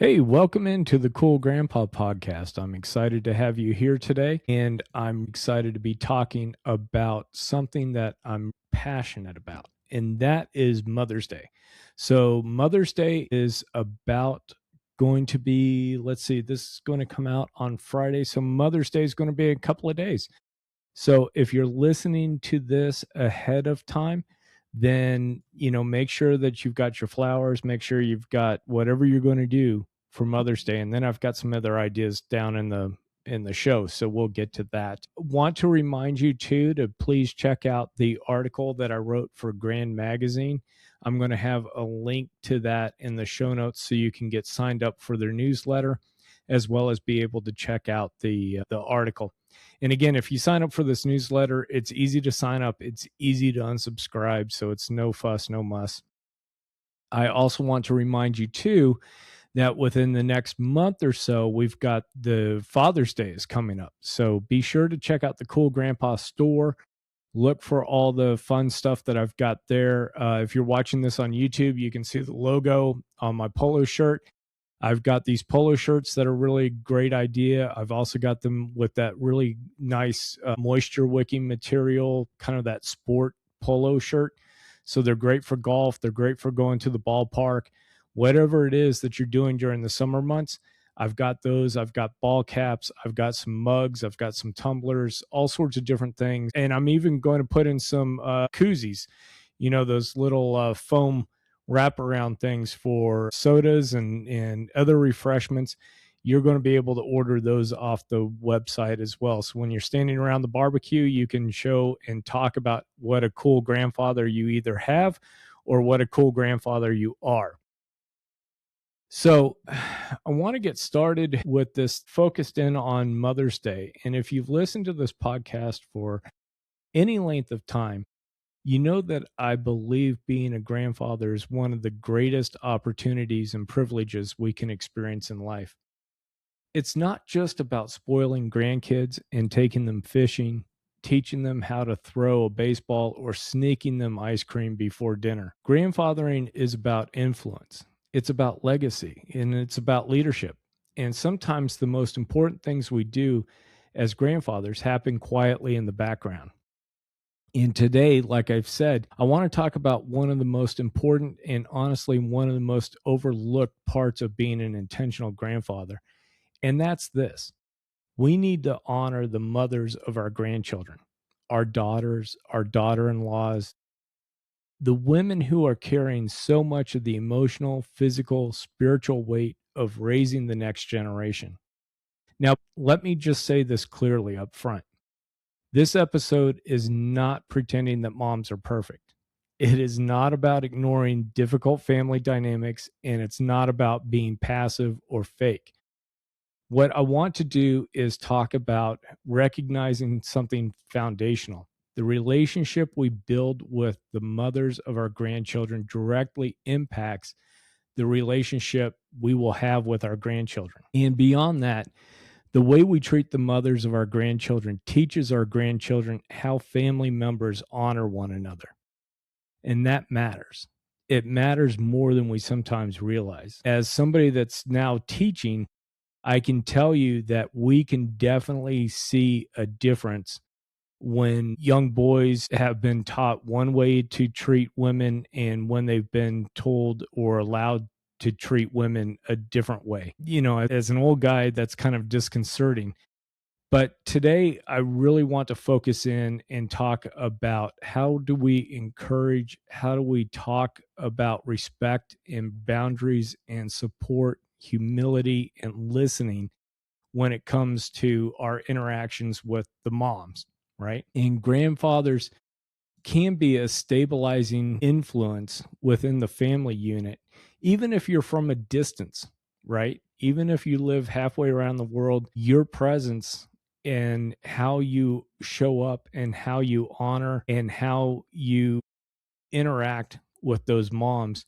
Hey, welcome into the Cool Grandpa podcast. I'm excited to have you here today, and I'm excited to be talking about something that I'm passionate about, and that is Mother's Day. So, Mother's Day is about going to be, let's see, this is going to come out on Friday. So, Mother's Day is going to be a couple of days. So if you're listening to this ahead of time, then, make sure that you've got your flowers, make sure you've got whatever you're going to do for Mother's Day. And then I've got some other ideas down in the show, so we'll get to that. Want to remind you too to please check out the article that I wrote for Grand Magazine. I'm going to have a link to that in the show notes so you can get signed up for their newsletter as well as be able to check out the article. And again, if you sign up for this newsletter, it's easy to sign up. It's easy to unsubscribe. So it's no fuss, no muss. I also want to remind you too that within the next month or so, we've got the Father's Day is coming up. So be sure to check out the Cool Grandpa store. Look for all the fun stuff that I've got there. If you're watching this on YouTube, you can see the logo on my polo shirt. I've got these polo shirts that are really great idea. I've also got them with that really nice moisture wicking material, kind of that sport polo shirt. So they're great for golf. They're great for going to the ballpark. Whatever it is that you're doing during the summer months, I've got those. I've got ball caps. I've got some mugs. I've got some tumblers, all sorts of different things. And I'm even going to put in some koozies, those little foam wraparound things for sodas and other refreshments. You're going to be able to order those off the website as well. So when you're standing around the barbecue, you can show and talk about what a cool grandfather you either have or what a cool grandfather you are. So I want to get started with this focused in on Mother's Day. And if you've listened to this podcast for any length of time, you know that I believe being a grandfather is one of the greatest opportunities and privileges we can experience in life. It's not just about spoiling grandkids and taking them fishing, teaching them how to throw a baseball, or sneaking them ice cream before dinner. Grandfathering is about influence, it's about legacy, and it's about leadership. And sometimes the most important things we do as grandfathers happen quietly in the background. And today, like I've said, I want to talk about one of the most important and honestly one of the most overlooked parts of being an intentional grandfather. And that's this: we need to honor the mothers of our grandchildren, our daughters, our daughter in laws, the women who are carrying so much of the emotional, physical, spiritual weight of raising the next generation. Now, let me just say this clearly up front. This episode is not pretending that moms are perfect. It is not about ignoring difficult family dynamics, and it's not about being passive or fake. What I want to do is talk about recognizing something foundational. The relationship we build with the mothers of our grandchildren directly impacts the relationship we will have with our grandchildren. And beyond that, the way we treat the mothers of our grandchildren teaches our grandchildren how family members honor one another. And that matters. It matters more than we sometimes realize. As somebody that's now teaching, I can tell you that we can definitely see a difference when young boys have been taught one way to treat women and when they've been told or allowed to treat women a different way. As an old guy, that's kind of disconcerting. But today, I really want to focus in and talk about how do we encourage, how do we talk about respect and boundaries and support, humility and listening when it comes to our interactions with the moms, right? And grandfathers can be a stabilizing influence within the family unit, even if you're from a distance, right? Even if you live halfway around the world, your presence and how you show up and how you honor and how you interact with those moms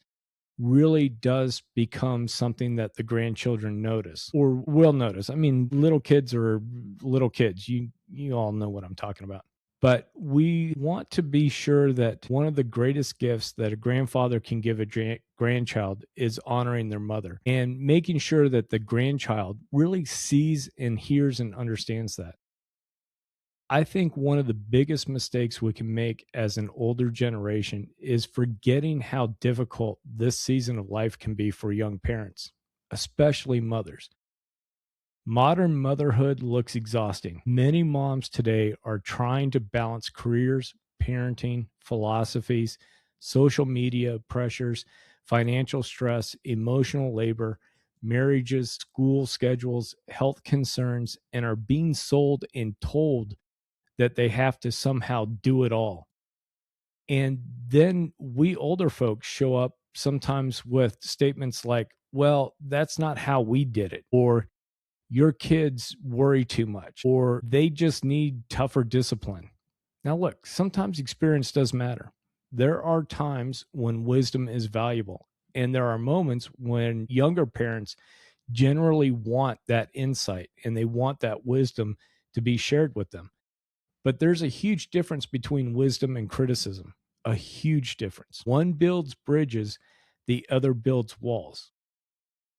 really does become something that the grandchildren notice or will notice. I mean, little kids are little kids. You all know what I'm talking about. But we want to be sure that one of the greatest gifts that a grandfather can give a grandchild is honoring their mother and making sure that the grandchild really sees and hears and understands that. I think one of the biggest mistakes we can make as an older generation is forgetting how difficult this season of life can be for young parents, especially mothers. Modern motherhood looks exhausting. Many moms today are trying to balance careers, parenting, philosophies, social media pressures, financial stress, emotional labor, marriages, school schedules, health concerns, and are being sold and told that they have to somehow do it all. And then we older folks show up sometimes with statements like, well, that's not how we did it, or your kids worry too much, or they just need tougher discipline. Now, look, sometimes experience does matter. There are times when wisdom is valuable, and there are moments when younger parents generally want that insight and they want that wisdom to be shared with them. But there's a huge difference between wisdom and criticism, a huge difference. One builds bridges, the other builds walls.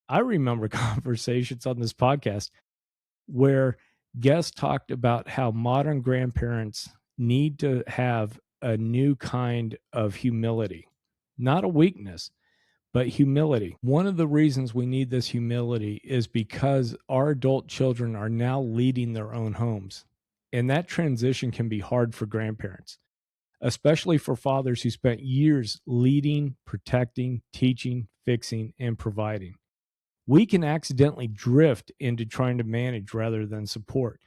I remember conversations on this podcast where guests talked about how modern grandparents need to have a new kind of humility, not a weakness, but humility. One of the reasons we need this humility is because our adult children are now leading their own homes. And that transition can be hard for grandparents, especially for fathers who spent years leading, protecting, teaching, fixing, and providing. We can accidentally drift into trying to manage rather than support.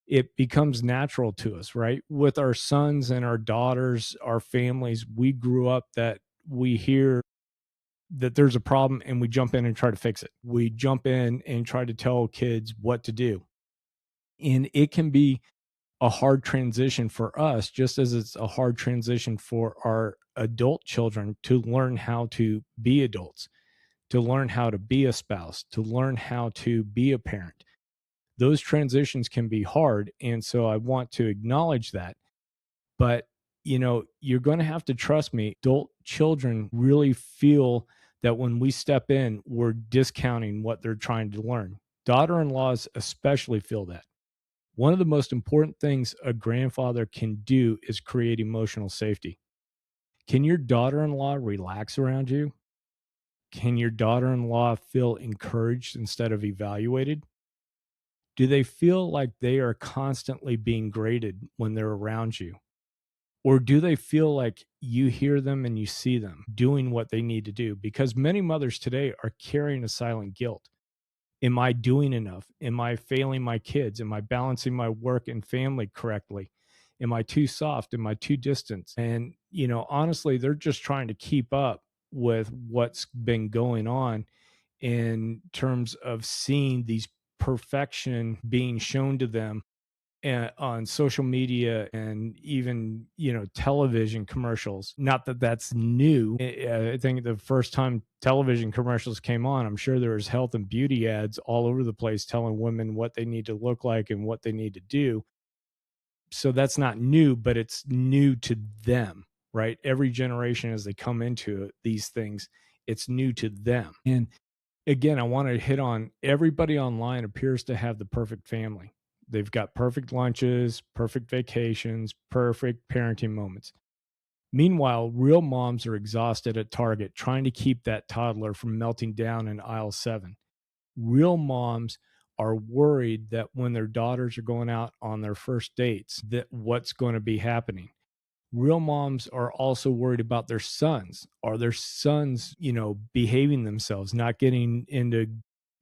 It becomes natural to us, right? With our sons and our daughters, our families, we grew up that we hear that there's a problem and we jump in and try to fix it. We jump in and try to tell kids what to do. And it can be a hard transition for us, just as it's a hard transition for our adult children to learn how to be adults, to learn how to be a spouse, to learn how to be a parent. Those transitions can be hard. And so I want to acknowledge that. But, you're going to have to trust me. Adult children really feel that when we step in, we're discounting what they're trying to learn. Daughter in laws especially feel that. One of the most important things a grandfather can do is create emotional safety. Can your daughter in law relax around you? Can your daughter in law feel encouraged instead of evaluated? Do they feel like they are constantly being graded when they're around you? Or do they feel like you hear them and you see them doing what they need to do? Because many mothers today are carrying a silent guilt. Am I doing enough? Am I failing my kids? Am I balancing my work and family correctly? Am I too soft? Am I too distant? And, honestly, they're just trying to keep up with what's been going on in terms of seeing these perfection being shown to them on social media and even television commercials. Not that that's new. I think the first time television commercials came on, I'm sure there was health and beauty ads all over the place telling women what they need to look like and what they need to do. So that's not new, but it's new to them, right? Every generation as they come into these things, it's new to them. And again, I want to hit on everybody online appears to have the perfect family. They've got perfect lunches, perfect vacations, perfect parenting moments. Meanwhile, real moms are exhausted at Target trying to keep that toddler from melting down in aisle 7. Real moms are worried that when their daughters are going out on their first dates, that what's going to be happening. Real moms are also worried about their sons. Are their sons, behaving themselves, not getting into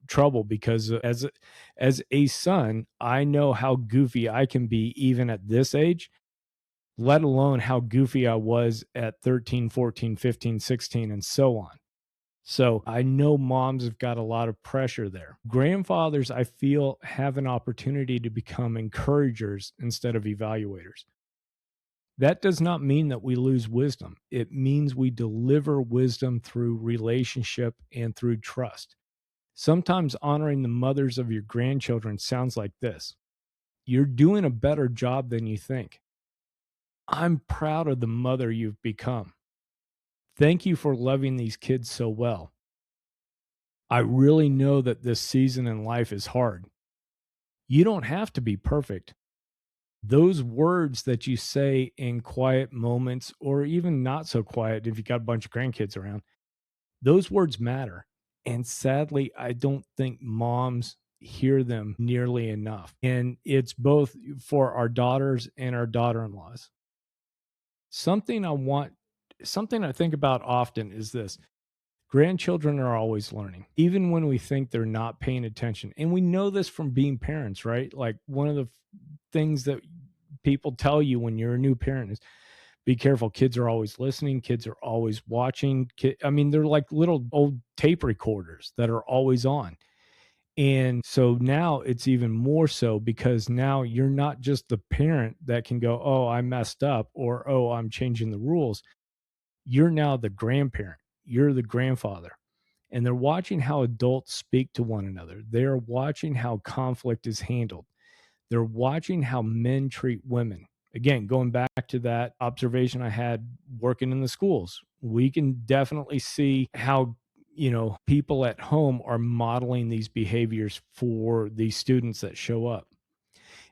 trouble? Because as a son, I know how goofy I can be even at this age, let alone how goofy I was at 13, 14, 15, 16, and so on. So I know moms have got a lot of pressure there. Grandfathers, I feel, have an opportunity to become encouragers instead of evaluators. That does not mean that we lose wisdom. It means we deliver wisdom through relationship and through trust. Sometimes honoring the mothers of your grandchildren sounds like this: you're doing a better job than you think. I'm proud of the mother you've become. Thank you for loving these kids so well. I really know that this season in life is hard. You don't have to be perfect. Those words that you say in quiet moments, or even not so quiet if you got a bunch of grandkids around, those words matter. And sadly, I don't think moms hear them nearly enough. And it's both for our daughters and our daughter in laws. Something I want, something I think about often is this: grandchildren are always learning, even when we think they're not paying attention. And we know this from being parents, right? Like one of the things that people tell you when you're a new parent is be careful. Kids are always listening. Kids are always watching. I mean, they're like little old tape recorders that are always on. And so now it's even more so because now you're not just the parent that can go, oh, I messed up, or oh, I'm changing the rules. You're now the grandparent. You're the grandfather. And they're watching how adults speak to one another. They're watching how conflict is handled. They're watching how men treat women. Again, going back to that observation I had working in the schools, we can definitely see how, people at home are modeling these behaviors for these students that show up.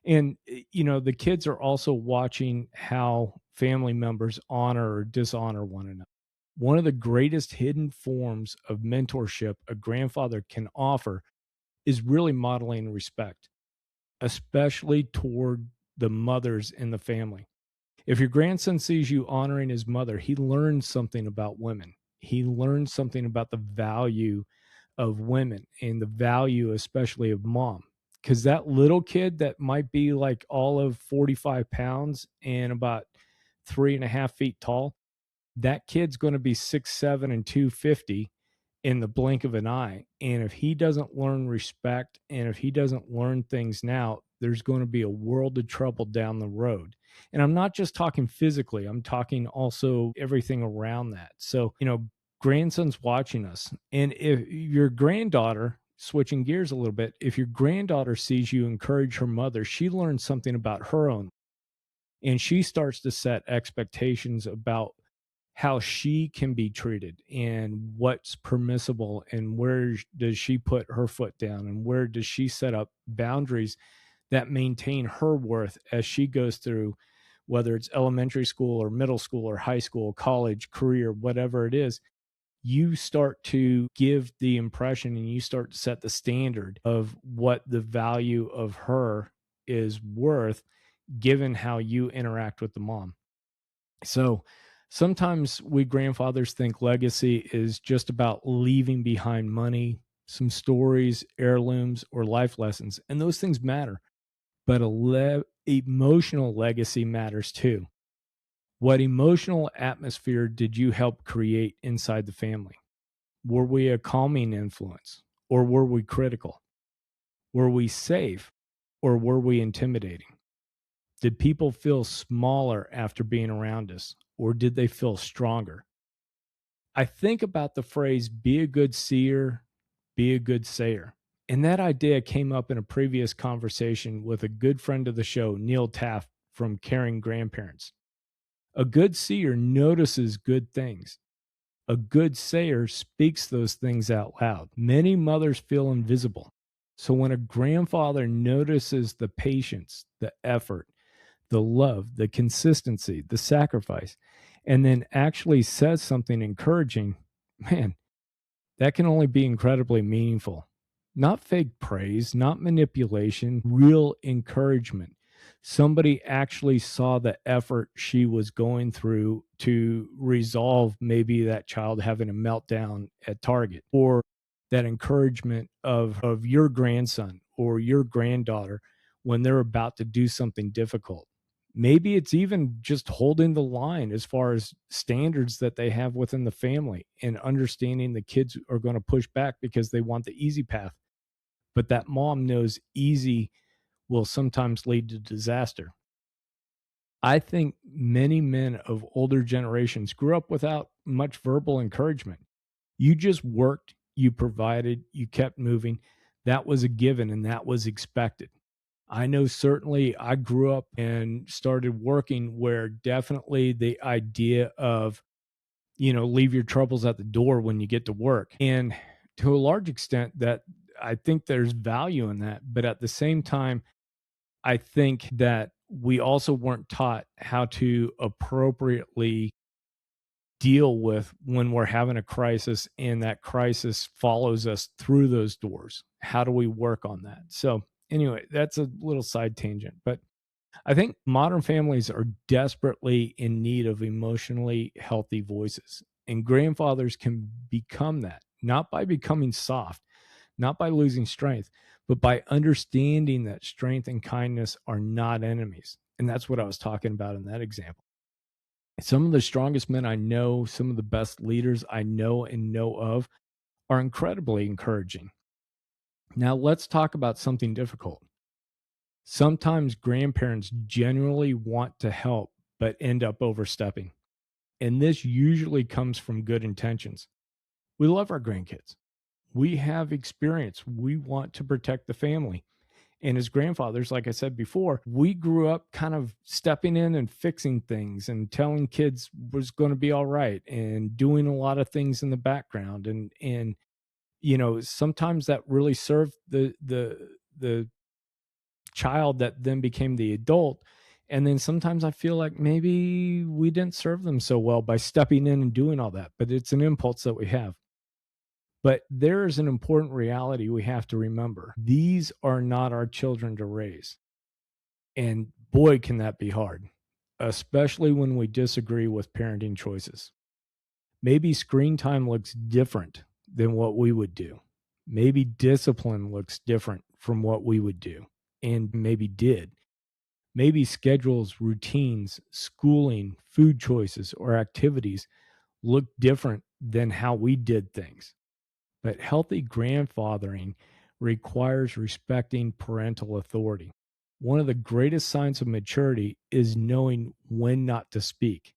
And, the kids are also watching how family members honor or dishonor one another. One of the greatest hidden forms of mentorship a grandfather can offer is really modeling respect, especially toward the mothers in the family. If your grandson sees you honoring his mother, he learns something about women. He learns something about the value of women and the value, especially of mom. Because that little kid that might be like all of 45 pounds and about 3.5 feet tall, that kid's going to be 6'7" and 250 in the blink of an eye. And if he doesn't learn respect and if he doesn't learn things now, there's going to be a world of trouble down the road. And I'm not just talking physically, I'm talking also everything around that. So, grandson's watching us. And if your granddaughter, switching gears a little bit, if your granddaughter sees you encourage her mother, she learns something about her own, and she starts to set expectations about how she can be treated and what's permissible and where does she put her foot down and where does she set up boundaries that maintain her worth as she goes through, whether it's elementary school or middle school or high school, college, career, whatever it is. You start to give the impression and you start to set the standard of what the value of her is worth given how you interact with the mom. So sometimes we grandfathers think legacy is just about leaving behind money, some stories, heirlooms, or life lessons. And those things matter. But emotional legacy matters too. What emotional atmosphere did you help create inside the family? Were we a calming influence, or were we critical? Were we safe, or were we intimidating? Did people feel smaller after being around us, or did they feel stronger? I think about the phrase, be a good seer, be a good sayer. And that idea came up in a previous conversation with a good friend of the show, Neil Taft from Caring Grandparents. A good seer notices good things. A good sayer speaks those things out loud. Many mothers feel invisible. So when a grandfather notices the patience, the effort, the love, the consistency, the sacrifice, and then actually says something encouraging, man, that can only be incredibly meaningful. Not fake praise, not manipulation, real encouragement. Somebody actually saw the effort she was going through to resolve maybe that child having a meltdown at Target, or that encouragement of your grandson or your granddaughter when they're about to do something difficult. Maybe it's even just holding the line as far as standards that they have within the family and understanding the kids are going to push back because they want the easy path. But that mom knows easy will sometimes lead to disaster. I think many men of older generations grew up without much verbal encouragement. You just worked, you provided, you kept moving. That was a given and that was expected. I know certainly I grew up and started working where definitely the idea of, leave your troubles at the door when you get to work. And to a large extent, that I think there's value in that. But at the same time, I think that we also weren't taught how to appropriately deal with when we're having a crisis and that crisis follows us through those doors. How do we work on that? So, anyway, that's a little side tangent, but I think modern families are desperately in need of emotionally healthy voices, and grandfathers can become that, not by becoming soft, not by losing strength, but by understanding that strength and kindness are not enemies. And that's what I was talking about in that example. Some of the strongest men I know, some of the best leaders I know and know of, are incredibly encouraging. Now, let's talk about something difficult. Sometimes grandparents genuinely want to help, but end up overstepping. And this usually comes from good intentions. We love our grandkids. We have experience. We want to protect the family. And as grandfathers, like I said before, we grew up kind of stepping in and fixing things and telling kids was going to be all right and doing a lot of things in the background. And sometimes that really served the child that then became the adult. And then sometimes I feel like maybe we didn't serve them so well by stepping in and doing all that, but it's an impulse that we have. But there is an important reality we have to remember. These are not our children to raise. And boy, can that be hard, especially when we disagree with parenting choices. Maybe screen time looks different than what we would do. Maybe discipline looks different from what we would do and maybe did. Maybe schedules, routines, schooling, food choices, or activities look different than how we did things. But healthy grandfathering requires respecting parental authority. One of the greatest signs of maturity is knowing when not to speak.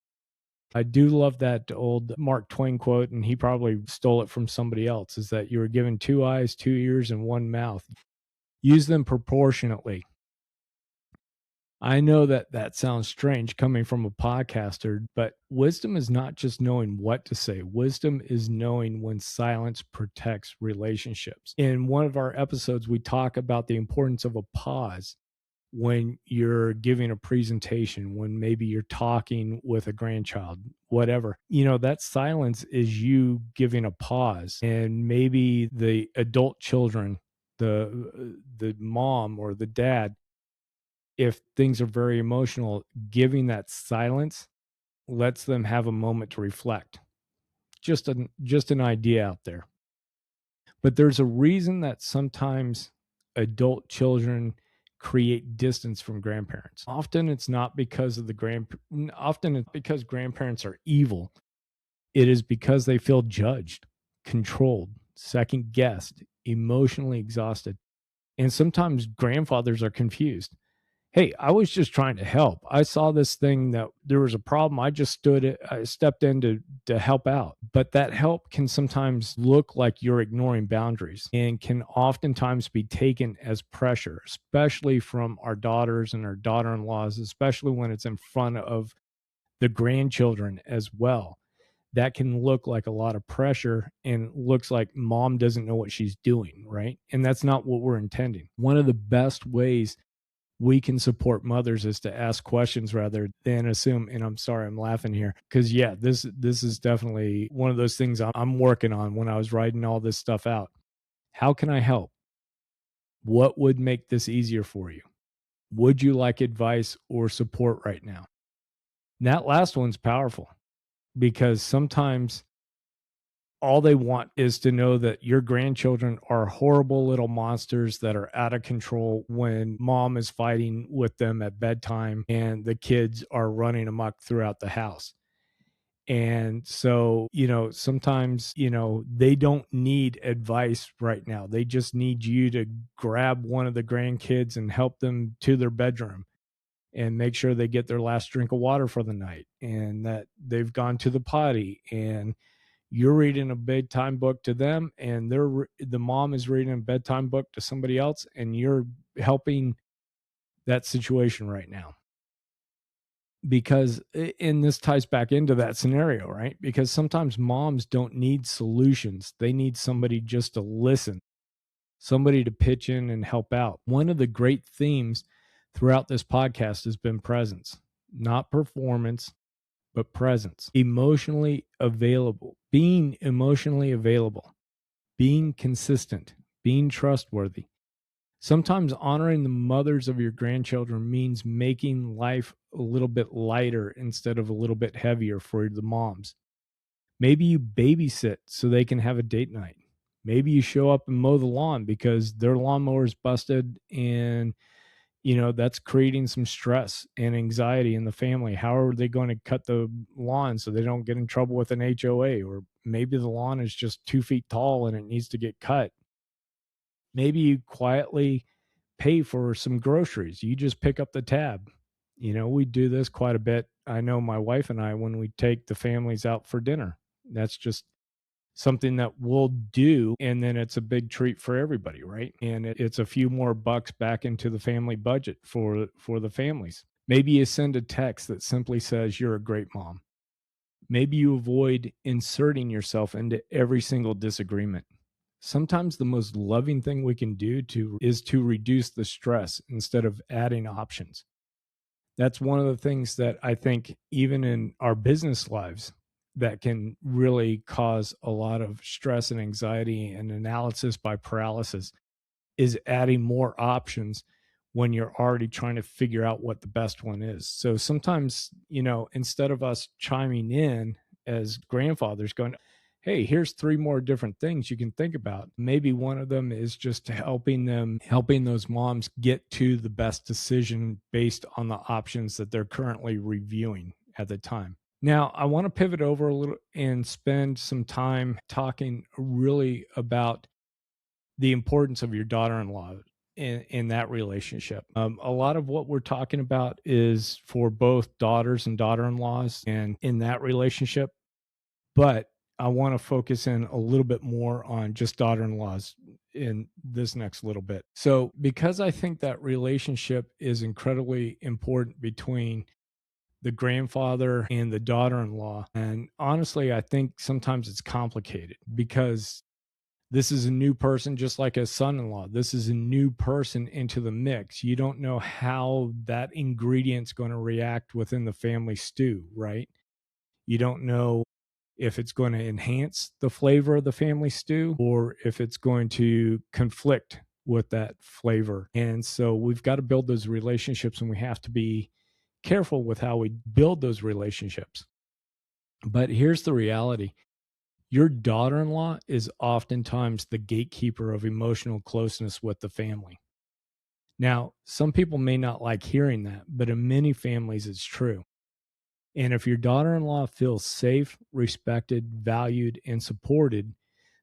I do love that old Mark Twain quote, and he probably stole it from somebody else, is that you were given two eyes, two ears, and one mouth. Use them proportionately. I know that that sounds strange coming from a podcaster, but wisdom is not just knowing what to say. Wisdom is knowing when silence protects relationships. In one of our episodes, we talk about the importance of a pause when you're giving a presentation, when maybe you're talking with a grandchild, whatever. That silence is you giving a pause, and maybe the adult children, the mom or the dad, if things are very emotional, giving that silence lets them have a moment to reflect. Just an idea out there. But there's a reason that sometimes adult children create distance from grandparents. Often it's not because of often it's because grandparents are evil. It is because they feel judged, controlled, second guessed, emotionally exhausted. And sometimes grandfathers are confused. Hey, I was just trying to help. I saw this thing that there was a problem. I stepped in to help out. But that help can sometimes look like you're ignoring boundaries and can oftentimes be taken as pressure, especially from our daughters and our daughter-in-laws, especially when it's in front of the grandchildren as well. That can look like a lot of pressure and looks like mom doesn't know what she's doing, right? And that's not what we're intending. One of the best ways we can support mothers is to ask questions rather than assume. And I'm sorry, I'm laughing here because yeah, this is definitely one of those things I'm working on when I was writing all this stuff out. How can I help? What would make this easier for you? Would you like advice or support right now? And that last one's powerful because sometimes all they want is to know that your grandchildren are horrible little monsters that are out of control when mom is fighting with them at bedtime and the kids are running amok throughout the house. And so, sometimes, they don't need advice right now. They just need you to grab one of the grandkids and help them to their bedroom and make sure they get their last drink of water for the night and that they've gone to the potty, and you're reading a bedtime book to them and the mom is reading a bedtime book to somebody else, and you're helping that situation right now. Because and this ties back into that scenario, right? Because sometimes moms don't need solutions. They need somebody just to listen, somebody to pitch in and help out. One of the great themes throughout this podcast has been presence, not performance, but presence. Emotionally available, being emotionally available, being consistent, being trustworthy. Sometimes honoring the mothers of your grandchildren means making life a little bit lighter instead of a little bit heavier for the moms. Maybe you babysit so they can have a date night. Maybe you show up and mow the lawn because their lawnmower is busted and that's creating some stress and anxiety in the family. How are they going to cut the lawn so they don't get in trouble with an HOA? Or maybe the lawn is just 2 feet tall and it needs to get cut. Maybe you quietly pay for some groceries. You just pick up the tab. We do this quite a bit. I know my wife and I, when we take the families out for dinner, that's just something that we'll do. And then it's a big treat for everybody, right? And it's a few more bucks back into the family budget for the families. Maybe you send a text that simply says, "You're a great mom." Maybe you avoid inserting yourself into every single disagreement. Sometimes the most loving thing we can do is to reduce the stress instead of adding options. That's one of the things that I think even in our business lives that can really cause a lot of stress and anxiety and analysis by paralysis is adding more options when you're already trying to figure out what the best one is. So sometimes, instead of us chiming in as grandfathers going, "Hey, here's three more different things you can think about." Maybe one of them is just helping those moms get to the best decision based on the options that they're currently reviewing at the time. Now, I want to pivot over a little and spend some time talking really about the importance of your daughter-in-law in that relationship. A lot of what we're talking about is for both daughters and daughter-in-laws and in that relationship, but I want to focus in a little bit more on just daughter-in-laws in this next little bit. So, because I think that relationship is incredibly important between the grandfather and the daughter-in-law, and honestly, I think sometimes it's complicated because this is a new person, just like a son-in-law. This is a new person into the mix. You don't know how that ingredient's going to react within the family stew, right? You don't know if it's going to enhance the flavor of the family stew or if it's going to conflict with that flavor. And so we've got to build those relationships, and we have to be careful with how we build those relationships. But here's the reality: your daughter in law is oftentimes the gatekeeper of emotional closeness with the family. Now, some people may not like hearing that, but in many families, it's true. And if your daughter in law feels safe, respected, valued, and supported,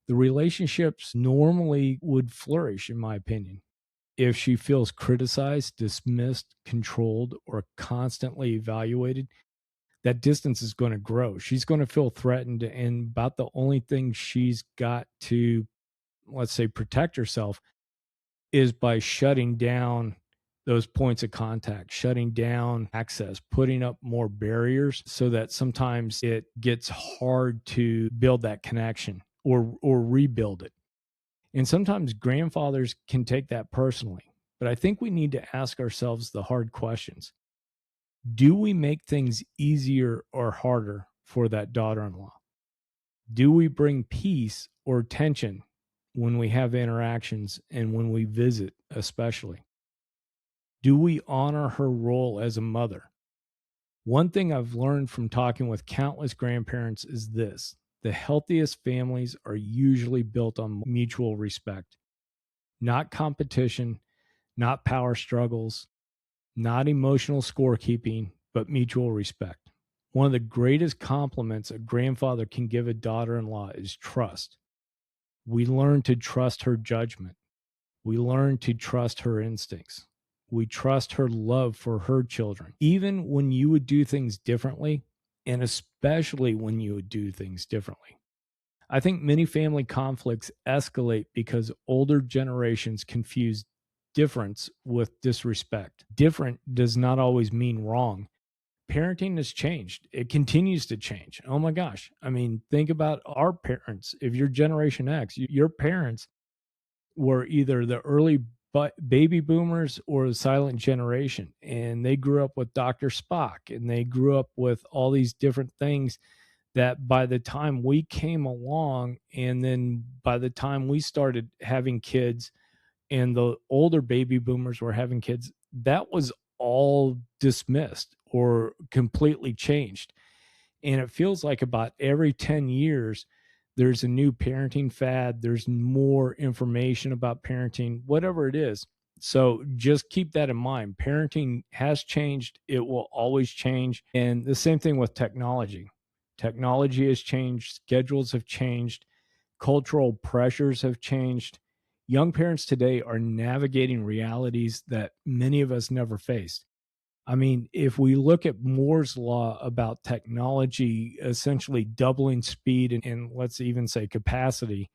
the relationships normally would flourish, in my opinion. If she feels criticized, dismissed, controlled, or constantly evaluated, that distance is going to grow. She's going to feel threatened. And about the only thing she's got to, let's say, protect herself is by shutting down those points of contact, shutting down access, putting up more barriers so that sometimes it gets hard to build that connection or rebuild it. And sometimes grandfathers can take that personally. But I think we need to ask ourselves the hard questions. Do we make things easier or harder for that daughter in law? Do we bring peace or tension when we have interactions and when we visit, especially? Do we honor her role as a mother? One thing I've learned from talking with countless grandparents is this: the healthiest families are usually built on mutual respect, not competition, not power struggles, not emotional scorekeeping, but mutual respect. One of the greatest compliments a grandfather can give a daughter in law is trust. We learn to trust her judgment. We learn to trust her instincts. We trust her love for her children, even when you would do things differently, and especially when you would do things differently. I think many family conflicts escalate because older generations confuse difference with disrespect. Different does not always mean wrong. Parenting has changed. It continues to change. Oh my gosh. I mean, think about our parents. If you're Generation X, your parents were either the early baby boomers or the silent generation. And they grew up with Dr. Spock and they grew up with all these different things that by the time we came along, and then by the time we started having kids and the older baby boomers were having kids, that was all dismissed or completely changed. And it feels like about every 10 years, there's a new parenting fad, there's more information about parenting, whatever it is. So just keep that in mind. Parenting has changed, it will always change. And the same thing with technology. Technology has changed, schedules have changed, cultural pressures have changed. Young parents today are navigating realities that many of us never faced. I mean, if we look at Moore's law about technology essentially doubling speed and let's even say capacity,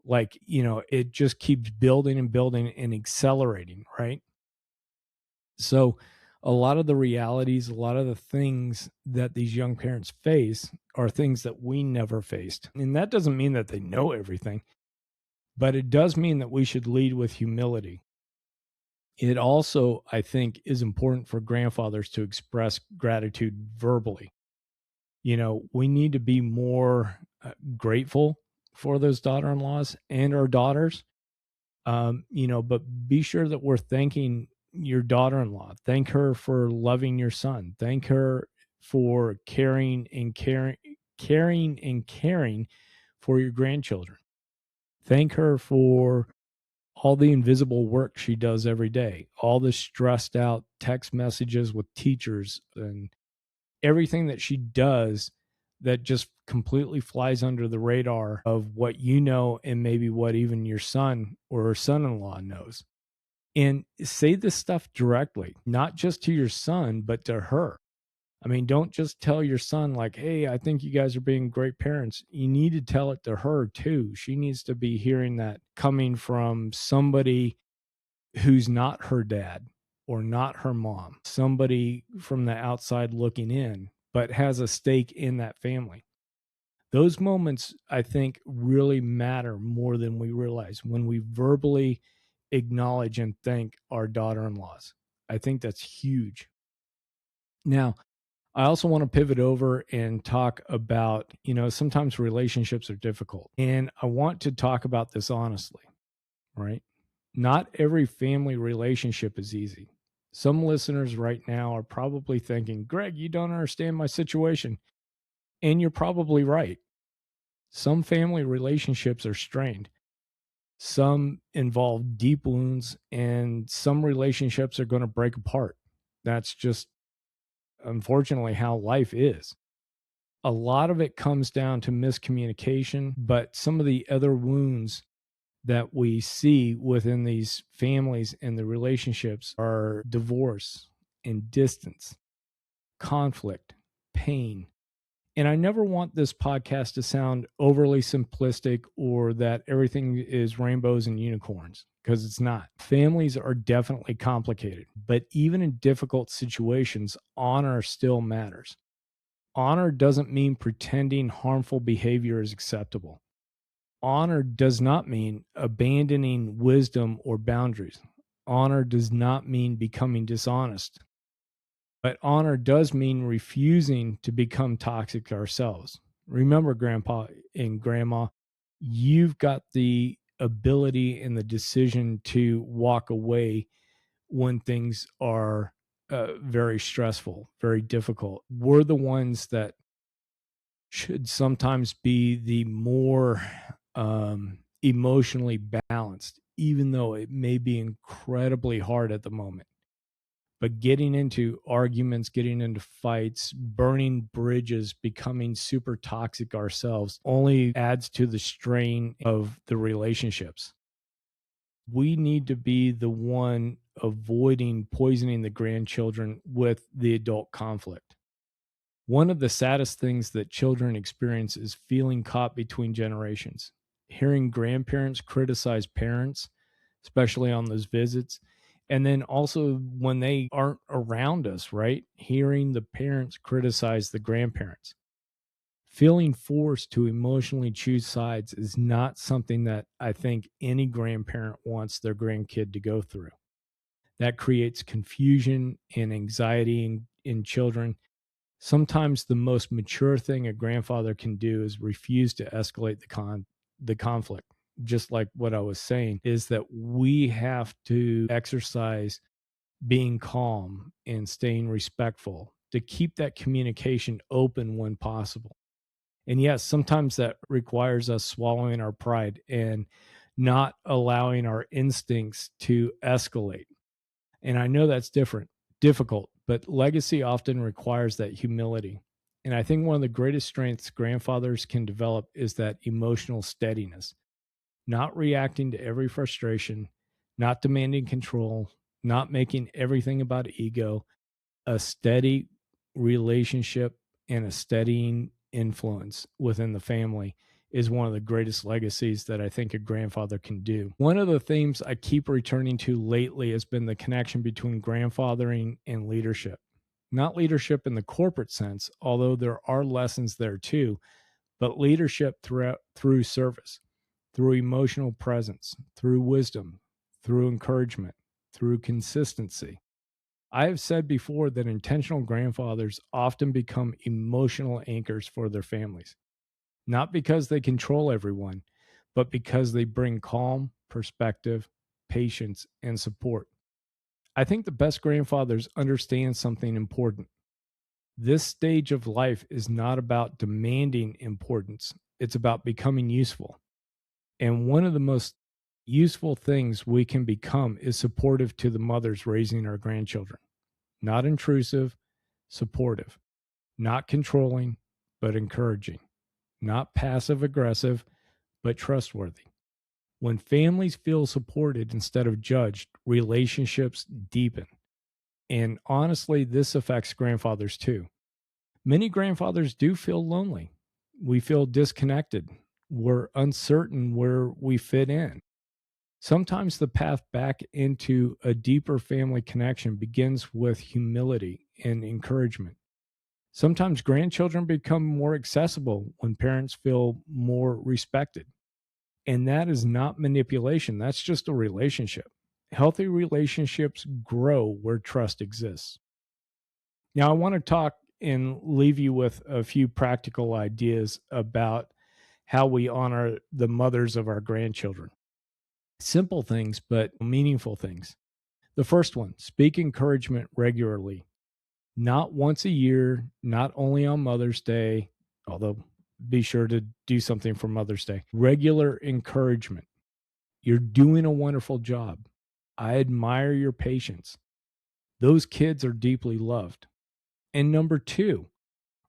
like, it just keeps building and building and accelerating, right? So, a lot of the realities, a lot of the things that these young parents face are things that we never faced. And that doesn't mean that they know everything, but it does mean that we should lead with humility. It also, I think, is important for grandfathers to express gratitude verbally. We need to be more grateful for those daughter in laws and our daughters. But be sure that we're thanking your daughter in law. Thank her for loving your son. Thank her for caring for your grandchildren. Thank her for all the invisible work she does every day, all the stressed out text messages with teachers and everything that she does that just completely flies under the radar of what and maybe what even your son or her son-in-law knows. And say this stuff directly, not just to your son, but to her. I mean, don't just tell your son, like, hey, I think you guys are being great parents. You need to tell it to her too. She needs to be hearing that coming from somebody who's not her dad or not her mom, somebody from the outside looking in, but has a stake in that family. Those moments, I think, really matter more than we realize when we verbally acknowledge and thank our daughter in laws. I think that's huge. Now, I also want to pivot over and talk about, sometimes relationships are difficult. And I want to talk about this honestly, right? Not every family relationship is easy. Some listeners right now are probably thinking, Greg, you don't understand my situation. And you're probably right. Some family relationships are strained. Some involve deep wounds, and some relationships are going to break apart. That's just unfortunately how life is. A lot of it comes down to miscommunication, but some of the other wounds that we see within these families and the relationships are divorce and distance, conflict, pain. And I never want this podcast to sound overly simplistic or that everything is rainbows and unicorns, because it's not. Families are definitely complicated, but even in difficult situations, honor still matters. Honor doesn't mean pretending harmful behavior is acceptable. Honor does not mean abandoning wisdom or boundaries. Honor does not mean becoming dishonest. But honor does mean refusing to become toxic ourselves. Remember, Grandpa and Grandma, you've got the ability and the decision to walk away when things are very stressful, very difficult. We're the ones that should sometimes be the more emotionally balanced, even though it may be incredibly hard at the moment. But getting into arguments, getting into fights, burning bridges, becoming super toxic ourselves only adds to the strain of the relationships. We need to be the one avoiding poisoning the grandchildren with the adult conflict. One of the saddest things that children experience is feeling caught between generations. Hearing grandparents criticize parents, especially on those visits. And then also when they aren't around us, right? Hearing the parents criticize the grandparents. Feeling forced to emotionally choose sides is not something that I think any grandparent wants their grandkid to go through. That creates confusion and anxiety in children. Sometimes the most mature thing a grandfather can do is refuse to escalate the conflict. Just like what I was saying, is that we have to exercise being calm and staying respectful to keep that communication open when possible. And yes, sometimes that requires us swallowing our pride and not allowing our instincts to escalate. And I know that's difficult, but legacy often requires that humility. And I think one of the greatest strengths grandfathers can develop is that emotional steadiness, not reacting to every frustration, not demanding control, not making everything about ego, a steady relationship and a steadying influence within the family is one of the greatest legacies that I think a grandfather can do. One of the themes I keep returning to lately has been the connection between grandfathering and leadership. Not leadership in the corporate sense, although there are lessons there too, but leadership through service, through emotional presence, through wisdom, through encouragement, through consistency. I have said before that intentional grandfathers often become emotional anchors for their families, not because they control everyone, but because they bring calm, perspective, patience, and support. I think the best grandfathers understand something important. This stage of life is not about demanding importance, it's about becoming useful. And one of the most useful things we can become is supportive to the mothers raising our grandchildren, not intrusive, supportive, not controlling, but encouraging, not passive aggressive, but trustworthy. When families feel supported instead of judged, relationships deepen. And honestly, this affects grandfathers too. Many grandfathers do feel lonely. We feel disconnected. We're uncertain where we fit in. Sometimes the path back into a deeper family connection begins with humility and encouragement. Sometimes grandchildren become more accessible when parents feel more respected. And that is not manipulation, that's just a relationship. Healthy relationships grow where trust exists. Now, I want to talk and leave you with a few practical ideas about how we honor the mothers of our grandchildren. Simple things, but meaningful things. The first one, speak encouragement regularly, not once a year, not only on Mother's Day, although be sure to do something for Mother's Day. Regular encouragement. You're doing a wonderful job. I admire your patience. Those kids are deeply loved. And number two,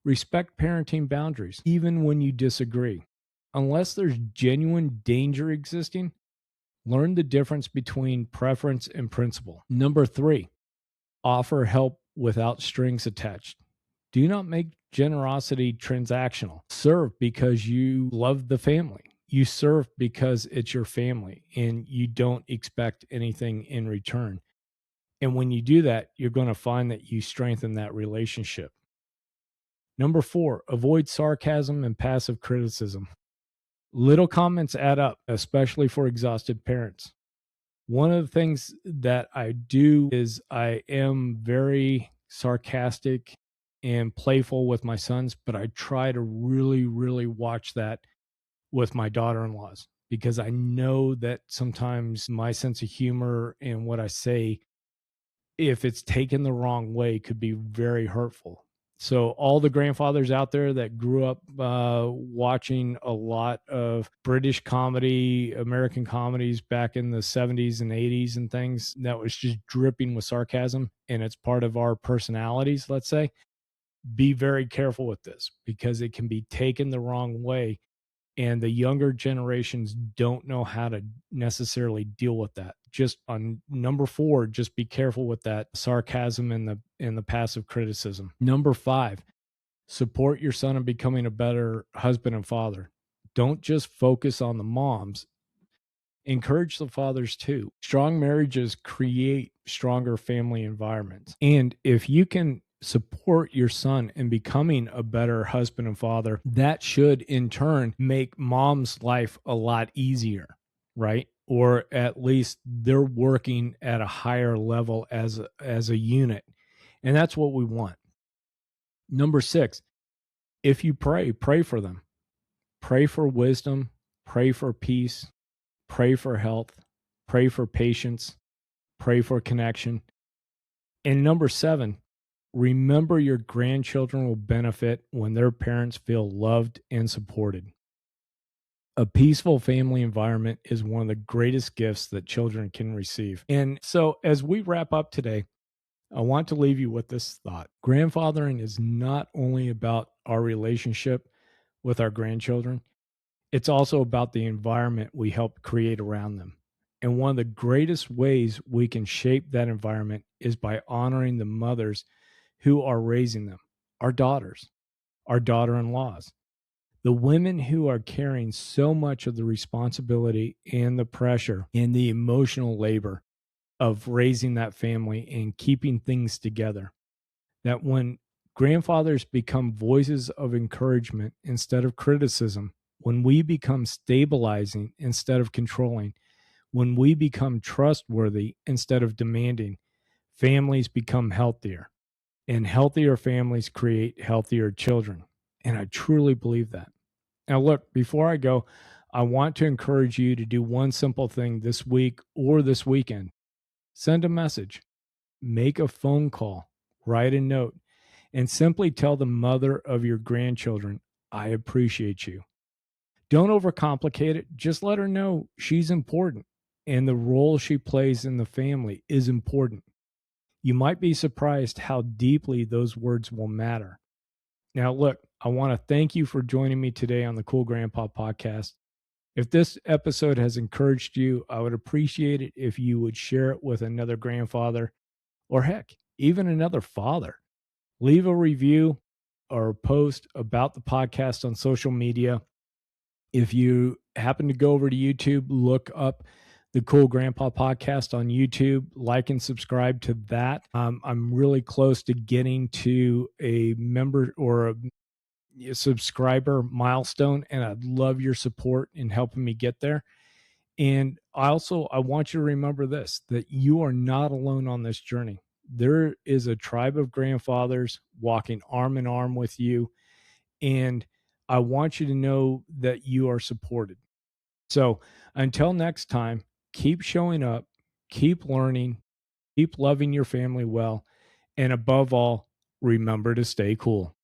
respect parenting boundaries, even when you disagree. Unless there's genuine danger existing, learn the difference between preference and principle. Number three, offer help without strings attached. Do not make generosity transactional. Serve because you love the family. You serve because it's your family and you don't expect anything in return. And when you do that, you're going to find that you strengthen that relationship. Number four, avoid sarcasm and passive criticism. Little comments add up, especially for exhausted parents. One of the things that I do is I am very sarcastic and playful with my sons, but I try to really, really watch that with my daughter in laws because I know that sometimes my sense of humor and what I say, if it's taken the wrong way, could be very hurtful. So, all the grandfathers out there that grew up watching a lot of British comedy, American comedies back in the 70s and 80s and things that was just dripping with sarcasm, and it's part of our personalities, let's say, be very careful with this because it can be taken the wrong way and the younger generations don't know how to necessarily deal with that. Just on number four, just be careful with that sarcasm and the passive criticism. Number five, support your son in becoming a better husband and father. Don't just focus on the moms. Encourage the fathers too. Strong marriages create stronger family environments. And if you can support your son in becoming a better husband and father, that should in turn make mom's life a lot easier, right? Or at least they're working at a higher level as a unit. And that's what we want. Number 6, if you pray, pray for them. Pray for wisdom, pray for peace, pray for health, pray for patience, pray for connection. And number 7, remember your grandchildren will benefit when their parents feel loved and supported. A peaceful family environment is one of the greatest gifts that children can receive. And so, as we wrap up today, I want to leave you with this thought. Grandfathering is not only about our relationship with our grandchildren, it's also about the environment we help create around them. And one of the greatest ways we can shape that environment is by honoring the mothers who are raising them, our daughters, our daughter in laws, the women who are carrying so much of the responsibility and the pressure and the emotional labor of raising that family and keeping things together. That when grandfathers become voices of encouragement instead of criticism, when we become stabilizing instead of controlling, when we become trustworthy instead of demanding, families become healthier. And healthier families create healthier children. And I truly believe that. Now, look, before I go, I want to encourage you to do one simple thing this week or this weekend. Send a message, make a phone call, write a note, and simply tell the mother of your grandchildren, I appreciate you. Don't overcomplicate it. Just let her know she's important and the role she plays in the family is important. You might be surprised how deeply those words will matter. Now, look, I want to thank you for joining me today on the Cool Grandpa podcast. If this episode has encouraged you, I would appreciate it if you would share it with another grandfather or heck, even another father. Leave a review or post about the podcast on social media. If you happen to go over to YouTube, look up the Cool Grandpa podcast on YouTube, like and subscribe to that. I'm really close to getting to a member or a subscriber milestone, and I'd love your support in helping me get there. And I want you to remember this, that you are not alone on this journey. There is a tribe of grandfathers walking arm in arm with you. And I want you to know that you are supported. So until next time, keep showing up, keep learning, keep loving your family well, and above all, remember to stay cool.